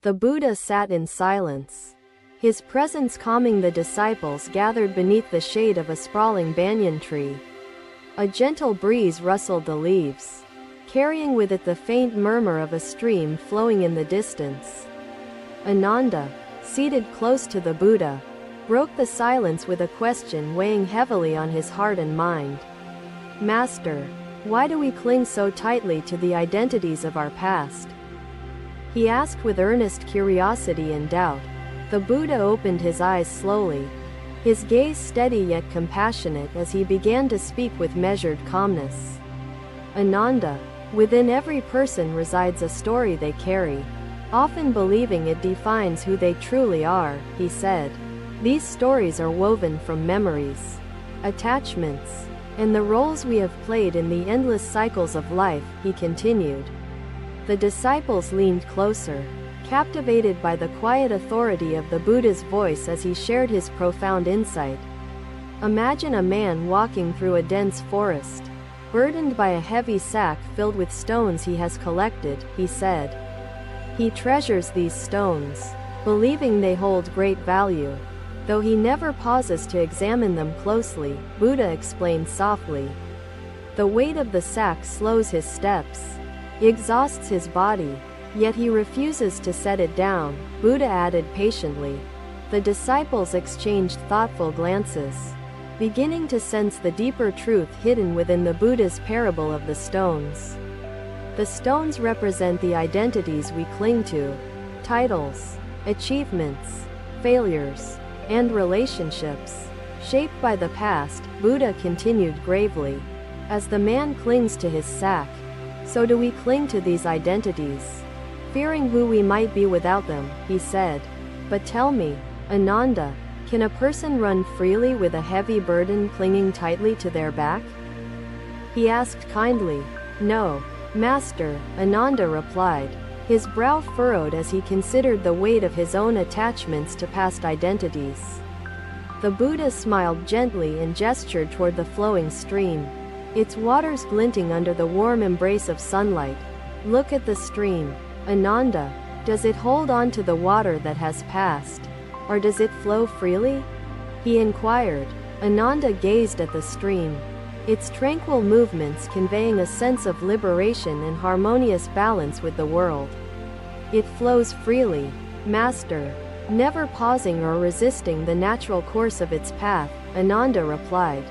The Buddha sat in silence, his presence calming the disciples gathered beneath the shade of a sprawling banyan tree. A gentle breeze rustled the leaves, carrying with it the faint murmur of a stream flowing in the distance. Ananda, seated close to the Buddha, broke the silence with a question weighing heavily on his heart and mind. Master, why do we cling so tightly to the identities of our past? He asked with earnest curiosity and doubt. The Buddha opened his eyes slowly, his gaze steady yet compassionate as he began to speak with measured calmness. Ananda, within every person resides a story they carry, often believing it defines who they truly are, he said. These stories are woven from memories, attachments, and the roles we have played in the endless cycles of life, he continued. The disciples leaned closer, captivated by the quiet authority of the Buddha's voice as he shared his profound insight. Imagine a man walking through a dense forest, burdened by a heavy sack filled with stones he has collected, he said. He treasures these stones, believing they hold great value, though he never pauses to examine them closely, Buddha explained softly. The weight of the sack slows his steps, exhausts his body, yet he refuses to set it down, Buddha added patiently. The disciples exchanged thoughtful glances, beginning to sense the deeper truth hidden within the Buddha's parable of the stones. The stones represent the identities we cling to, titles, achievements, failures, and relationships, shaped by the past, Buddha continued gravely. As the man clings to his sack, so do we cling to these identities, fearing who we might be without them, he said. But tell me, Ananda, can a person run freely with a heavy burden clinging tightly to their back? He asked kindly. No, Master, Ananda replied, his brow furrowed as he considered the weight of his own attachments to past identities. The Buddha smiled gently and gestured toward the flowing stream, its waters glinting under the warm embrace of sunlight. Look at the stream, Ananda. Does it hold on to the water that has passed, or does it flow freely? He inquired. Ananda gazed at the stream, its tranquil movements conveying a sense of liberation and harmonious balance with the world. It flows freely, Master, never pausing or resisting the natural course of its path, Ananda replied,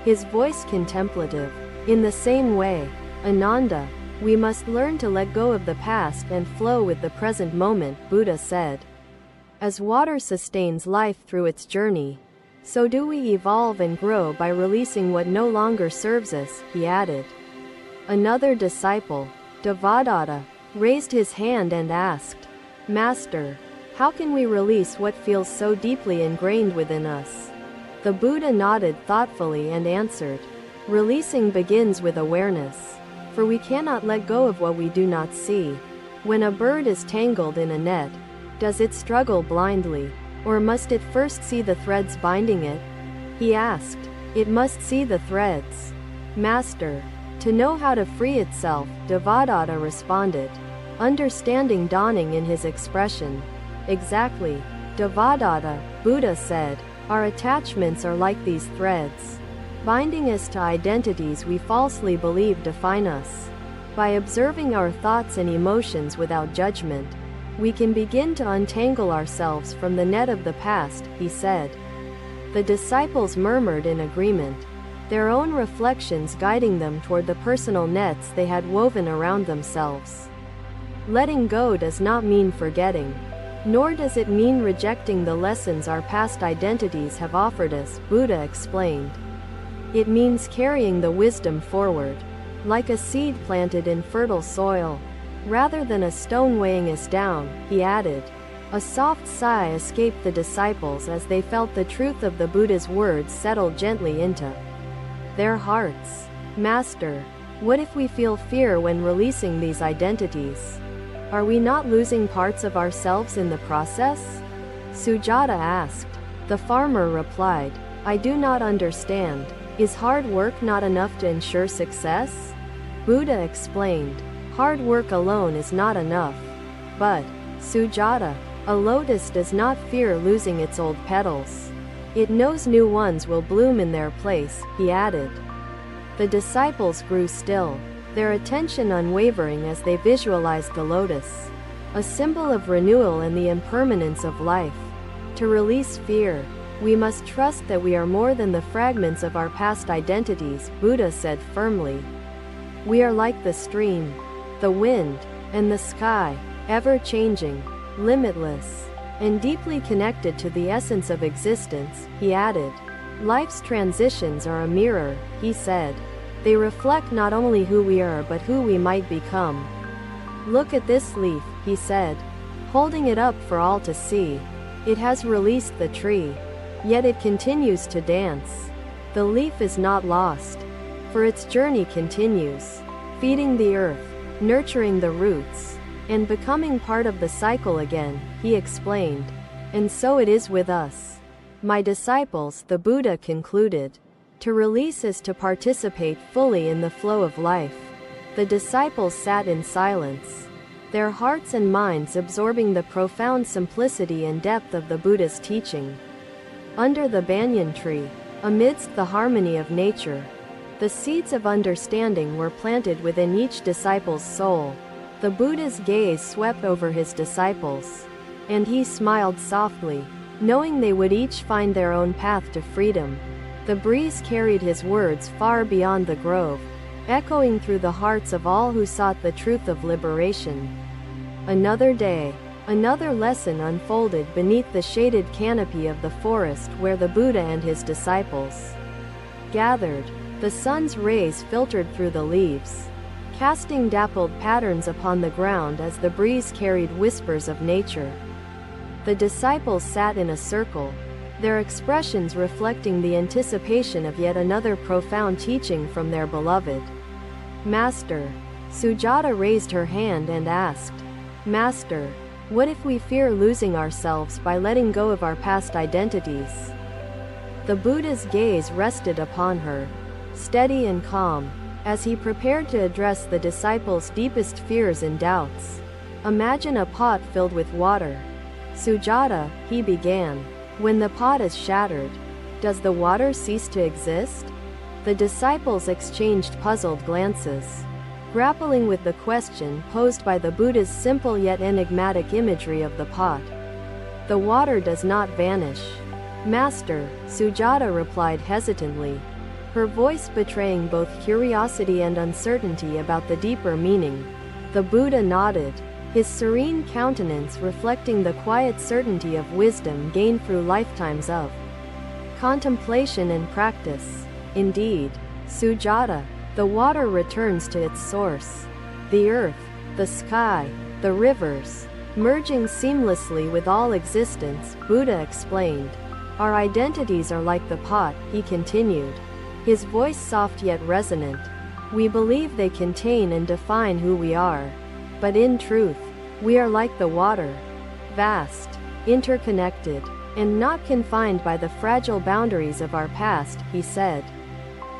his voice contemplative. In the same way, Ananda, we must learn to let go of the past and flow with the present moment, Buddha said. As water sustains life through its journey, so do we evolve and grow by releasing what no longer serves us, he added. Another disciple, Devadatta, raised his hand and asked, Master, how can we release what feels so deeply ingrained within us? The Buddha nodded thoughtfully and answered, releasing begins with awareness, for we cannot let go of what we do not see. When a bird is tangled in a net, does it struggle blindly, or must it first see the threads binding it? He asked. It must see the threads, Master, to know how to free itself, Devadatta responded, understanding dawning in his expression. Exactly, Devadatta, Buddha said, our attachments are like these threads, binding us to identities we falsely believe define us. By observing our thoughts and emotions without judgment, we can begin to untangle ourselves from the net of the past, he said. The disciples murmured in agreement, their own reflections guiding them toward the personal nets they had woven around themselves. Letting go does not mean forgetting, nor does it mean rejecting the lessons our past identities have offered us, Buddha explained. It means carrying the wisdom forward, like a seed planted in fertile soil, rather than a stone weighing us down, he added. A soft sigh escaped the disciples as they felt the truth of the Buddha's words settle gently into their hearts. Master, what if we feel fear when releasing these identities? Are we not losing parts of ourselves in the process? Sujata asked. The farmer replied, I do not understand. Is hard work not enough to ensure success? Buddha explained, hard work alone is not enough. But, Sujata, a lotus does not fear losing its old petals. It knows new ones will bloom in their place, he added. The disciples grew still, their attention unwavering as they visualized the lotus, a symbol of renewal and the impermanence of life. To release fear, we must trust that we are more than the fragments of our past identities, Buddha said firmly. We are like the stream, the wind, and the sky, ever-changing, limitless, and deeply connected to the essence of existence, he added. Life's transitions are a mirror, he said. They reflect not only who we are but who we might become. Look at this leaf, he said, holding it up for all to see. It has released the tree, yet it continues to dance. The leaf is not lost, for its journey continues, feeding the earth, nurturing the roots, and becoming part of the cycle again, he explained. And so it is with us. My disciples, the Buddha concluded. To release is to participate fully in the flow of life. The disciples sat in silence, their hearts and minds absorbing the profound simplicity and depth of the Buddha's teaching. Under the banyan tree, amidst the harmony of nature, the seeds of understanding were planted within each disciple's soul. The Buddha's gaze swept over his disciples, and he smiled softly, knowing they would each find their own path to freedom. The breeze carried his words far beyond the grove, echoing through the hearts of all who sought the truth of liberation. Another day, another lesson unfolded beneath the shaded canopy of the forest where the Buddha and his disciples gathered. The sun's rays filtered through the leaves, casting dappled patterns upon the ground as the breeze carried whispers of nature. The disciples sat in a circle, their expressions reflecting the anticipation of yet another profound teaching from their beloved Master. Sujata raised her hand and asked, Master, what if we fear losing ourselves by letting go of our past identities? The Buddha's gaze rested upon her, steady and calm, as he prepared to address the disciples' deepest fears and doubts. Imagine a pot filled with water. Sujata, he began. When the pot is shattered, does the water cease to exist? The disciples exchanged puzzled glances, grappling with the question posed by the Buddha's simple yet enigmatic imagery of the pot. The water does not vanish, Master, Sujata replied hesitantly, her voice betraying both curiosity and uncertainty about the deeper meaning. The Buddha nodded, his serene countenance reflecting the quiet certainty of wisdom gained through lifetimes of contemplation and practice. Indeed, Sujata, the water returns to its source. The earth, the sky, the rivers, merging seamlessly with all existence, Buddha explained. Our identities are like the pot, he continued, his voice soft yet resonant. We believe they contain and define who we are. But in truth, we are like the water, vast, interconnected, and not confined by the fragile boundaries of our past, he said.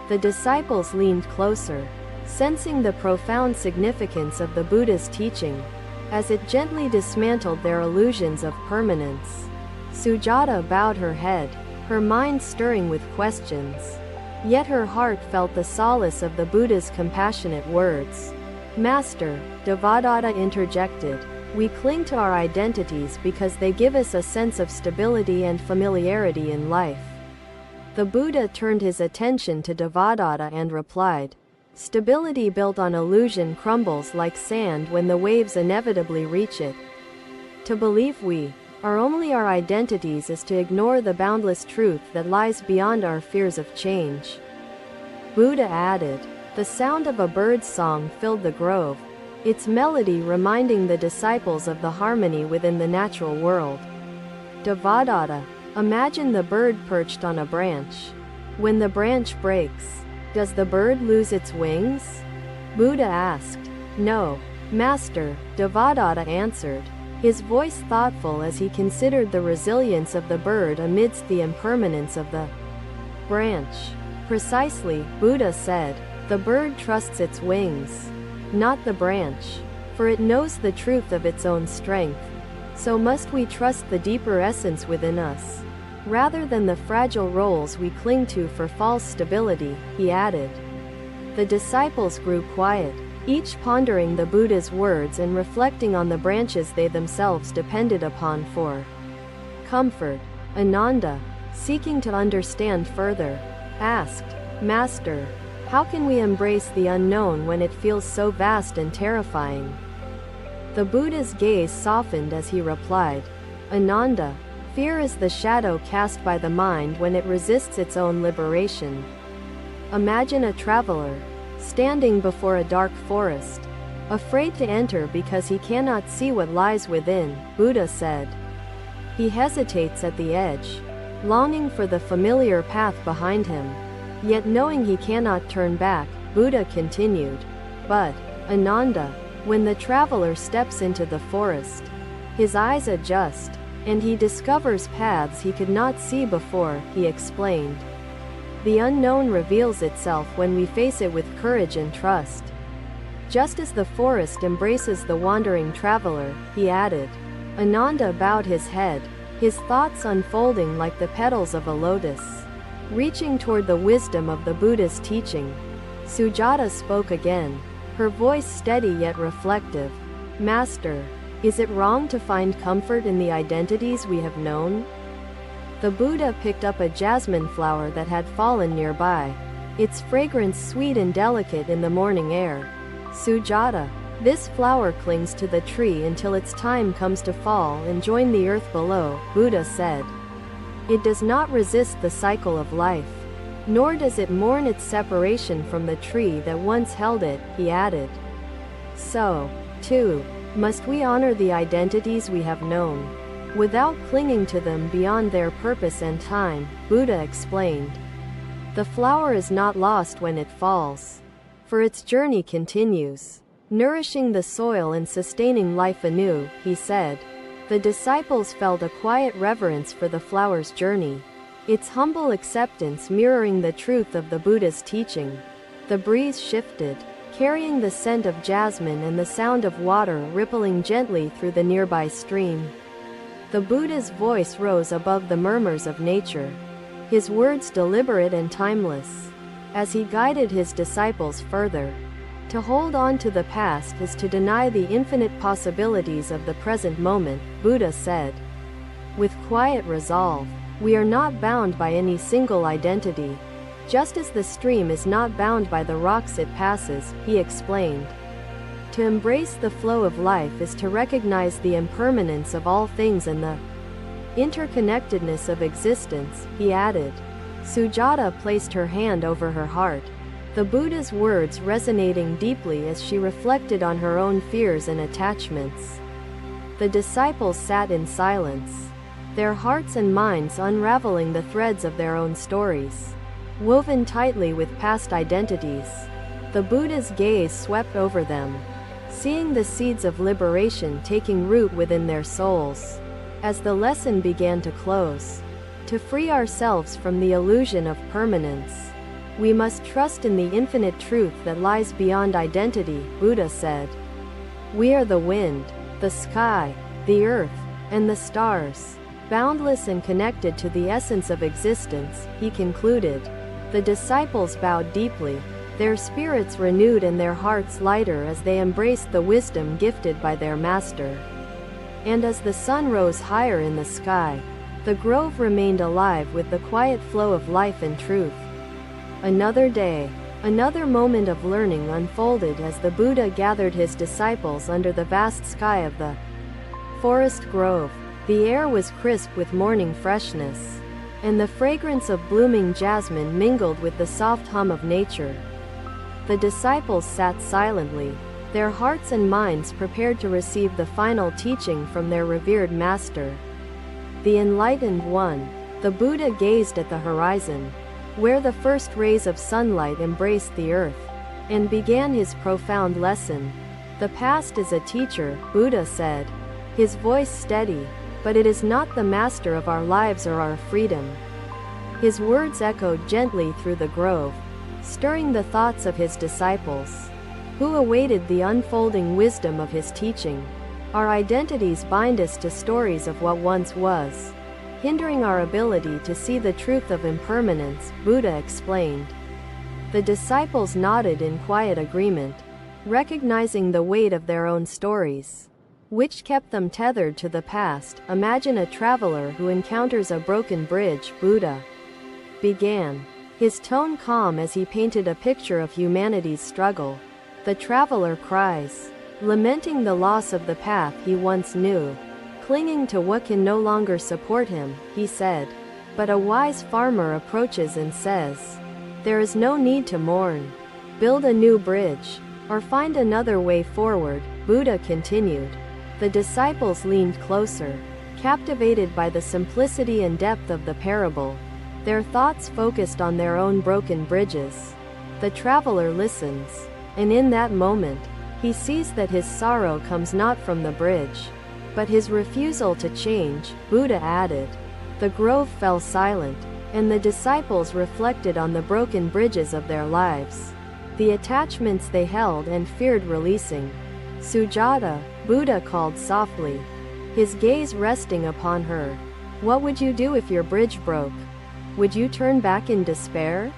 The disciples leaned closer, sensing the profound significance of the Buddha's teaching, as it gently dismantled their illusions of permanence. Sujata bowed her head, her mind stirring with questions. Yet her heart felt the solace of the Buddha's compassionate words. Master, Devadatta interjected, we cling to our identities because they give us a sense of stability and familiarity in life. The Buddha turned his attention to Devadatta and replied, stability built on illusion crumbles like sand when the waves inevitably reach it. To believe we are only our identities is to ignore the boundless truth that lies beyond our fears of change. Buddha added, the sound of a bird's song filled the grove, its melody reminding the disciples of the harmony within the natural world. Devadatta, imagine the bird perched on a branch. When the branch breaks, does the bird lose its wings? Buddha asked. No, Master, Devadatta answered, his voice thoughtful as he considered the resilience of the bird amidst the impermanence of the branch. Precisely, Buddha said, the bird trusts its wings, not the branch, for it knows the truth of its own strength. So must we trust the deeper essence within us, rather than the fragile roles we cling to for false stability, he added. The disciples grew quiet, each pondering the Buddha's words and reflecting on the branches they themselves depended upon for comfort. Ananda, seeking to understand further, asked, "Master, how can we embrace the unknown when it feels so vast and terrifying?" The Buddha's gaze softened as he replied, "Ananda, fear is the shadow cast by the mind when it resists its own liberation. Imagine a traveler, standing before a dark forest, afraid to enter because he cannot see what lies within," Buddha said. He hesitates at the edge, longing for the familiar path behind him, yet knowing he cannot turn back. Buddha continued, "But, Ananda, when the traveler steps into the forest, his eyes adjust, and he discovers paths he could not see before," he explained. "The unknown reveals itself when we face it with courage and trust. Just as the forest embraces the wandering traveler," he added. Ananda bowed his head, his thoughts unfolding like the petals of a lotus, reaching toward the wisdom of the Buddha's teaching. Sujata spoke again, her voice steady yet reflective. "Master, is it wrong to find comfort in the identities we have known?" The Buddha picked up a jasmine flower that had fallen nearby, its fragrance sweet and delicate in the morning air. "Sujata, this flower clings to the tree until its time comes to fall and join the earth below," Buddha said. "It does not resist the cycle of life, nor does it mourn its separation from the tree that once held it," he added. "So, too, must we honor the identities we have known, without clinging to them beyond their purpose and time," Buddha explained. "The flower is not lost when it falls, for its journey continues, nourishing the soil and sustaining life anew," he said. The disciples felt a quiet reverence for the flower's journey, its humble acceptance mirroring the truth of the Buddha's teaching. The breeze shifted, carrying the scent of jasmine and the sound of water rippling gently through the nearby stream. The Buddha's voice rose above the murmurs of nature, his words deliberate and timeless, as he guided his disciples further. To hold on to the past is to deny the infinite possibilities of the present moment, Buddha said. With quiet resolve, we are not bound by any single identity, just as the stream is not bound by the rocks it passes, he explained. To embrace the flow of life is to recognize the impermanence of all things and the interconnectedness of existence, he added. Sujata placed her hand over her heart, the Buddha's words resonating deeply as she reflected on her own fears and attachments. The disciples sat in silence, their hearts and minds unraveling the threads of their own stories, woven tightly with past identities. The Buddha's gaze swept over them, seeing the seeds of liberation taking root within their souls. As the lesson began to close, to free ourselves from the illusion of permanence, we must trust in the infinite truth that lies beyond identity, Buddha said. We are the wind, the sky, the earth, and the stars, boundless and connected to the essence of existence, he concluded. The disciples bowed deeply, their spirits renewed and their hearts lighter as they embraced the wisdom gifted by their master. And as the sun rose higher in the sky, the grove remained alive with the quiet flow of life and truth. Another day, another moment of learning unfolded as the Buddha gathered his disciples under the vast sky of the forest grove. The air was crisp with morning freshness, and the fragrance of blooming jasmine mingled with the soft hum of nature. The disciples sat silently, their hearts and minds prepared to receive the final teaching from their revered master. The enlightened one, the Buddha gazed at the horizon, where the first rays of sunlight embraced the earth, and began his profound lesson. The past is a teacher, Buddha said, his voice steady, but it is not the master of our lives or our freedom. His words echoed gently through the grove, stirring the thoughts of his disciples, who awaited the unfolding wisdom of his teaching. Our identities bind us to stories of what once was, hindering our ability to see the truth of impermanence, Buddha explained. The disciples nodded in quiet agreement, recognizing the weight of their own stories, which kept them tethered to the past. Imagine a traveler who encounters a broken bridge, Buddha began, his tone calm as he painted a picture of humanity's struggle. The traveler cries, lamenting the loss of the path he once knew, clinging to what can no longer support him, he said. But a wise farmer approaches and says, there is no need to mourn. Build a new bridge, or find another way forward, Buddha continued. The disciples leaned closer, captivated by the simplicity and depth of the parable. Their thoughts focused on their own broken bridges. The traveler listens, and in that moment, he sees that his sorrow comes not from the bridge, but his refusal to change, Buddha added. The grove fell silent, and the disciples reflected on the broken bridges of their lives, the attachments they held and feared releasing. Sujata, Buddha called softly, his gaze resting upon her. What would you do if your bridge broke? Would you turn back in despair?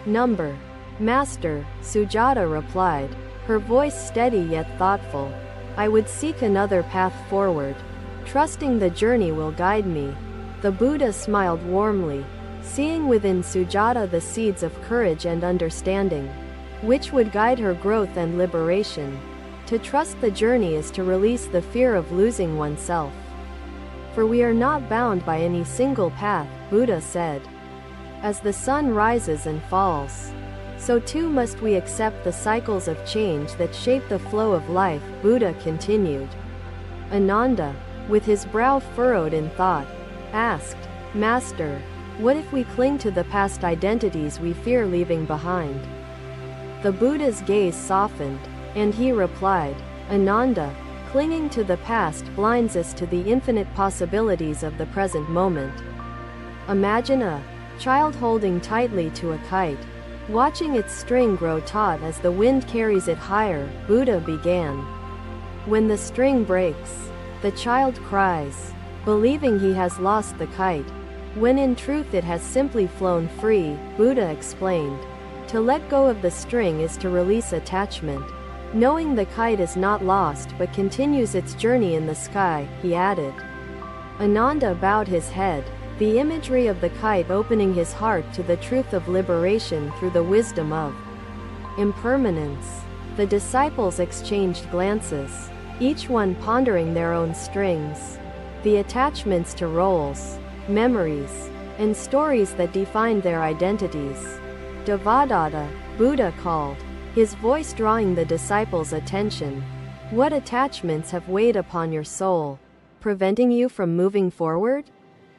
Master, Sujata replied, her voice steady yet thoughtful. I would seek another path forward, trusting the journey will guide me. The Buddha smiled warmly, seeing within Sujata the seeds of courage and understanding, which would guide her growth and liberation. To trust the journey is to release the fear of losing oneself. For we are not bound by any single path, Buddha said. As the sun rises and falls, so too must we accept the cycles of change that shape the flow of life, Buddha continued. Ananda, with his brow furrowed in thought, asked, Master, what if we cling to the past identities we fear leaving behind? The Buddha's gaze softened, and he replied, Ananda, clinging to the past blinds us to the infinite possibilities of the present moment. Imagine a child holding tightly to a kite, watching its string grow taut as the wind carries it higher, Buddha began. When the string breaks, the child cries, believing he has lost the kite, when in truth it has simply flown free, Buddha explained. To let go of the string is to release attachment, knowing the kite is not lost but continues its journey in the sky, he added. Ananda bowed his head, the imagery of the kite opening his heart to the truth of liberation through the wisdom of impermanence. The disciples exchanged glances, each one pondering their own strings, the attachments to roles, memories, and stories that defined their identities. Devadatta, Buddha called, his voice drawing the disciples' attention. What attachments have weighed upon your soul, preventing you from moving forward?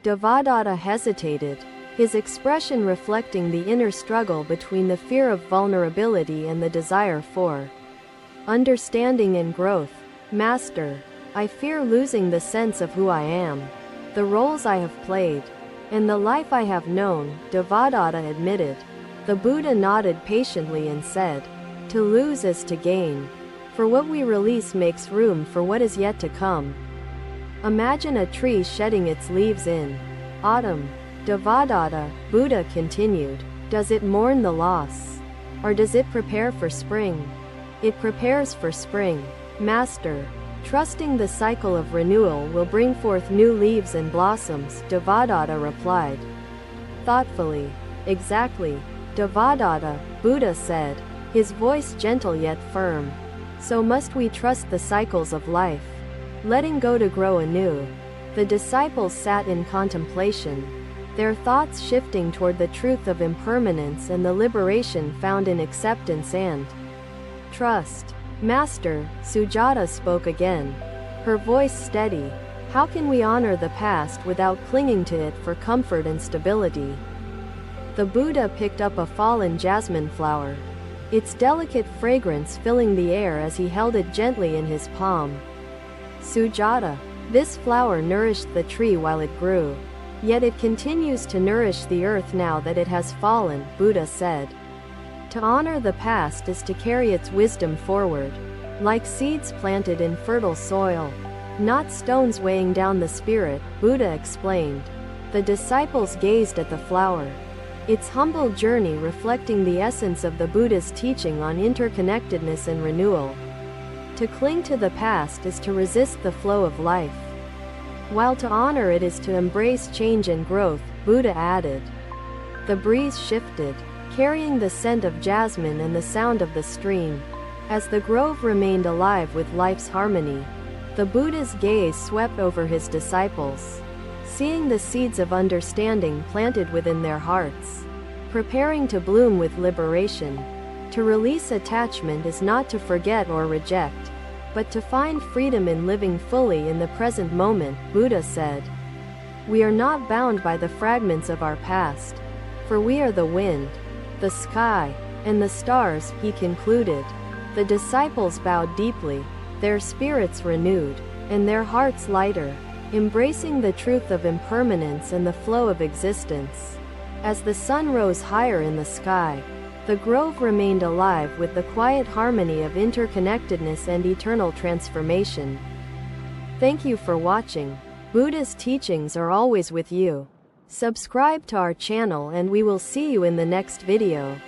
Devadatta hesitated, his expression reflecting the inner struggle between the fear of vulnerability and the desire for understanding and growth. Master, I fear losing the sense of who I am, the roles I have played, and the life I have known, Devadatta admitted. The Buddha nodded patiently and said, to lose is to gain, for what we release makes room for what is yet to come. Imagine a tree shedding its leaves in autumn. Devadatta, Buddha continued, does it mourn the loss? Or does it prepare for spring? It prepares for spring. Master, trusting the cycle of renewal will bring forth new leaves and blossoms, Devadatta replied. Thoughtfully. Exactly. Devadatta, Buddha said, his voice gentle yet firm. So must we trust the cycles of life, letting go to grow anew. The disciples sat in contemplation, their thoughts shifting toward the truth of impermanence and the liberation found in acceptance and trust. Master, Sujata spoke again, her voice steady. How can we honor the past without clinging to it for comfort and stability? The Buddha picked up a fallen jasmine flower, its delicate fragrance filling the air as he held it gently in his palm. Sujata, this flower nourished the tree while it grew, yet it continues to nourish the earth now that it has fallen, Buddha said. To honor the past is to carry its wisdom forward, like seeds planted in fertile soil. not stones weighing down the spirit, Buddha explained. The disciples gazed at the flower, its humble journey reflecting the essence of the Buddha's teaching on interconnectedness and renewal. To cling to the past is to resist the flow of life, while to honor it is to embrace change and growth, Buddha added. The breeze shifted, carrying the scent of jasmine and the sound of the stream. As the grove remained alive with life's harmony, the Buddha's gaze swept over his disciples, seeing the seeds of understanding planted within their hearts, preparing to bloom with liberation. To release attachment is not to forget or reject, but to find freedom in living fully in the present moment, Buddha said. We are not bound by the fragments of our past, for we are the wind, the sky, and the stars, he concluded. The disciples bowed deeply, their spirits renewed, and their hearts lighter, embracing the truth of impermanence and the flow of existence. As the sun rose higher in the sky, the grove remained alive with the quiet harmony of interconnectedness and eternal transformation. Thank you for watching. Buddha's teachings are always with you. Subscribe to our channel and we will see you in the next video.